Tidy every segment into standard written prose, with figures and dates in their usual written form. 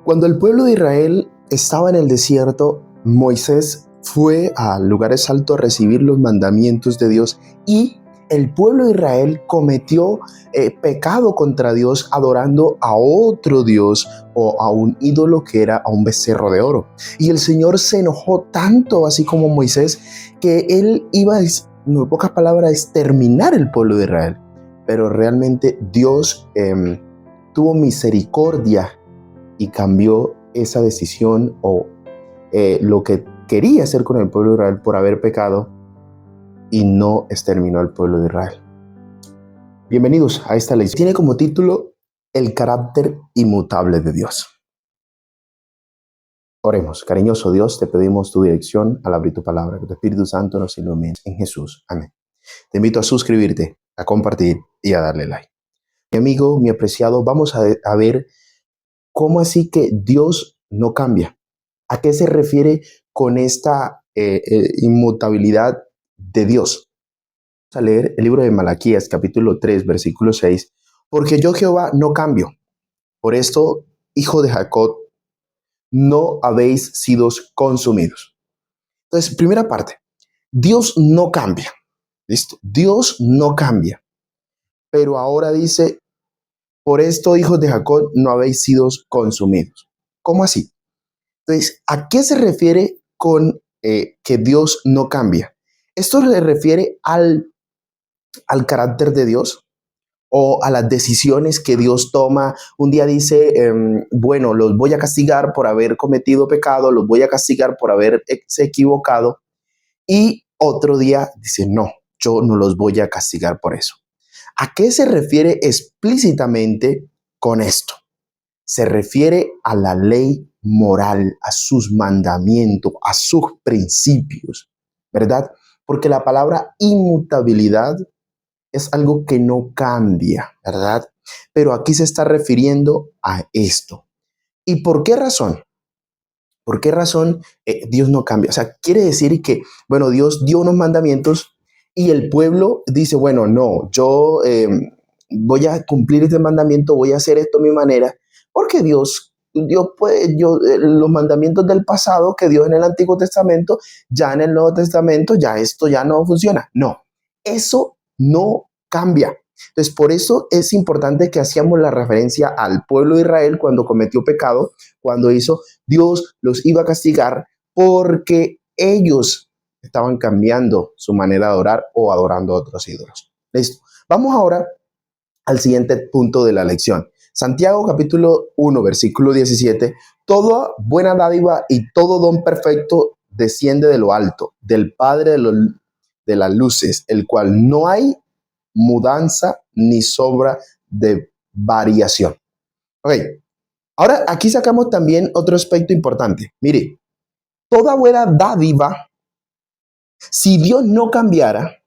Cuando el pueblo de Israel estaba en el desierto, Moisés fue a lugares altos a recibir los mandamientos de Dios y el pueblo de Israel cometió pecado contra Dios adorando a otro Dios o a un ídolo que era a un becerro de oro. Y el Señor se enojó tanto, así como Moisés, que él iba, en pocas palabras, a exterminar el pueblo de Israel. Pero realmente Dios tuvo misericordia y cambió esa decisión o lo que quería hacer con el pueblo de Israel por haber pecado y no exterminó al pueblo de Israel. Bienvenidos a esta lección. Tiene como título El carácter inmutable de Dios. Oremos. Cariñoso Dios, te pedimos tu dirección al abrir tu palabra, que tu Espíritu Santo nos ilumine en Jesús. Amén. Te invito a suscribirte, a compartir y a darle like. Mi amigo, mi apreciado, vamos a ver cómo así que Dios no cambia. ¿A qué se refiere con esta inmutabilidad de Dios? Vamos a leer el libro de Malaquías, capítulo 3, versículo 6. Porque yo, Jehová, no cambio. Por esto, hijo de Jacob, no habéis sido consumidos. Entonces, primera parte, Dios no cambia. ¿Listo? Dios no cambia. Pero ahora dice, por esto, hijos de Jacob, no habéis sido consumidos. ¿Cómo así? Entonces, ¿a qué se refiere con que Dios no cambia? Esto se refiere al carácter de Dios o a las decisiones que Dios toma. Un día dice, bueno, los voy a castigar por haber cometido pecado, los voy a castigar por haberse equivocado. Y otro día dice, no, yo no los voy a castigar por eso. ¿A qué se refiere explícitamente con esto? Se refiere a la ley moral, a sus mandamientos, a sus principios, ¿verdad? Porque la palabra inmutabilidad es algo que no cambia, ¿verdad? Pero aquí se está refiriendo a esto. ¿Y por qué razón? ¿Por qué razón Dios no cambia? O sea, quiere decir que, bueno, Dios dio unos mandamientos y el pueblo dice, bueno, no, yo voy a cumplir este mandamiento, voy a hacer esto a mi manera, porque Dios pues, los mandamientos del pasado que dio en el Antiguo Testamento, ya en el Nuevo Testamento, ya esto ya no funciona. No, eso no cambia. Entonces, por eso es importante que hacíamos la referencia al pueblo de Israel cuando cometió pecado, cuando hizo, Dios los iba a castigar porque ellos estaban cambiando su manera de adorar o adorando a otros ídolos. Listo. Vamos ahora al siguiente punto de la lección. Santiago capítulo 1, versículo 17. Toda buena dádiva y todo don perfecto desciende de lo alto, del Padre de las luces, el cual no hay mudanza ni sobra de variación. Ok, ahora aquí sacamos también otro aspecto importante. Mire, toda buena dádiva, si Dios no cambiara,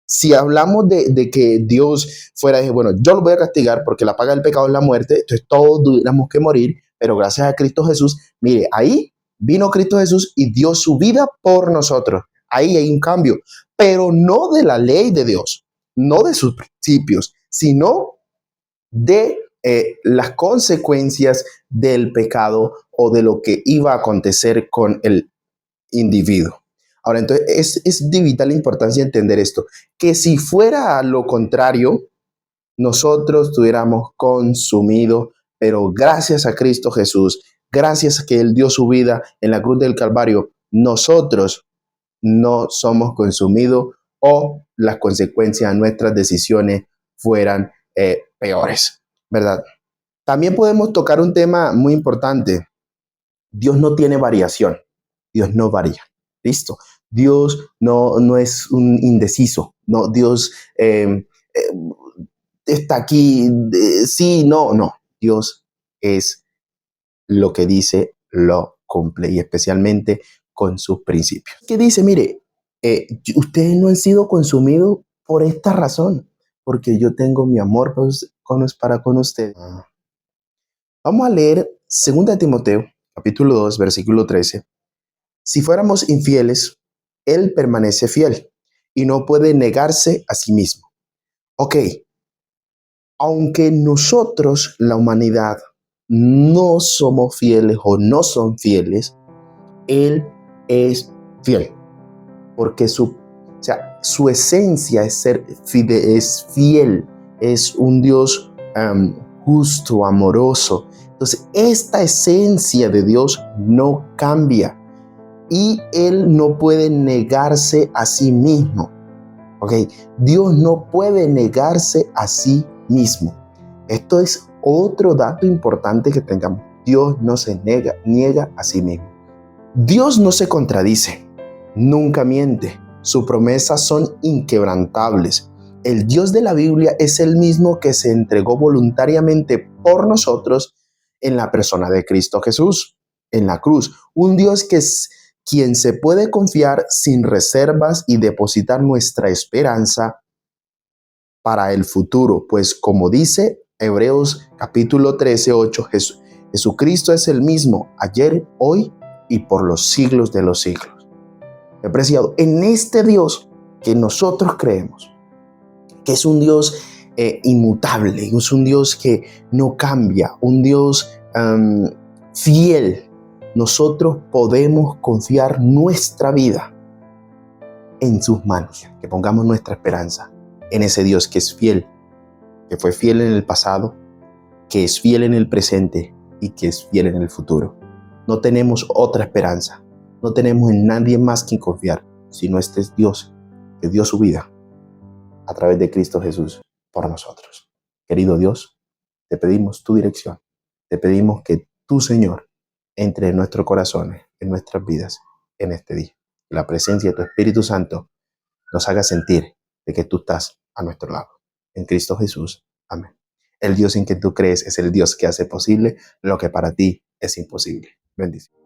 si hablamos de que Dios fuera, bueno, yo lo voy a castigar porque la paga del pecado es la muerte, entonces todos tuviéramos que morir, pero gracias a Cristo Jesús, mire, ahí vino Cristo Jesús y dio su vida por nosotros. Ahí hay un cambio, pero no de la ley de Dios, no de sus principios, sino de las consecuencias del pecado o de lo que iba a acontecer con el individuo. Ahora, entonces, es de vital importancia entender esto, que si fuera lo contrario, nosotros estuviéramos consumidos, pero gracias a Cristo Jesús, gracias a que Él dio su vida en la cruz del Calvario, nosotros no somos consumidos o las consecuencias de nuestras decisiones fueran peores, ¿verdad? También podemos tocar un tema muy importante. Dios no tiene variación. Dios no varía. ¿Listo? Dios no es un indeciso. No, Dios está aquí. Sí, no. Dios es lo que dice, lo cumple y especialmente con sus principios. ¿Qué dice? Mire, ustedes no han sido consumidos por esta razón, porque yo tengo mi amor para con ustedes. Vamos a leer 2 Timoteo, capítulo 2, versículo 13. Si fuéramos infieles, Él permanece fiel y no puede negarse a sí mismo. Ok, aunque nosotros, la humanidad, no somos fieles o no son fieles, Él es fiel. Porque su esencia es ser es fiel, es un Dios justo, amoroso. Entonces, esta esencia de Dios no cambia y Él no puede negarse a sí mismo. ¿Ok? Dios no puede negarse a sí mismo. Esto es otro dato importante que tengamos. Dios no se niega a sí mismo. Dios no se contradice, nunca miente. Sus promesas son inquebrantables. El Dios de la Biblia es el mismo que se entregó voluntariamente por nosotros en la persona de Cristo Jesús, en la cruz. Un Dios que es quien se puede confiar sin reservas y depositar nuestra esperanza para el futuro, pues como dice Hebreos capítulo 13, 8, Jesucristo es el mismo ayer, hoy y por los siglos de los siglos. Apreciado, en este Dios que nosotros creemos, que es un Dios inmutable, es un Dios que no cambia, un Dios fiel, nosotros podemos confiar nuestra vida en sus manos, que pongamos nuestra esperanza en ese Dios que es fiel, que fue fiel en el pasado, que es fiel en el presente y que es fiel en el futuro. No tenemos otra esperanza, no tenemos en nadie más que confiar, sino este es Dios, que dio su vida a través de Cristo Jesús por nosotros. Querido Dios, te pedimos tu dirección, te pedimos que tu Señor entre en nuestros corazones, en nuestras vidas, en este día. La presencia de tu Espíritu Santo nos haga sentir de que tú estás a nuestro lado. En Cristo Jesús. Amén. El Dios en que tú crees es el Dios que hace posible lo que para ti es imposible. Bendiciones.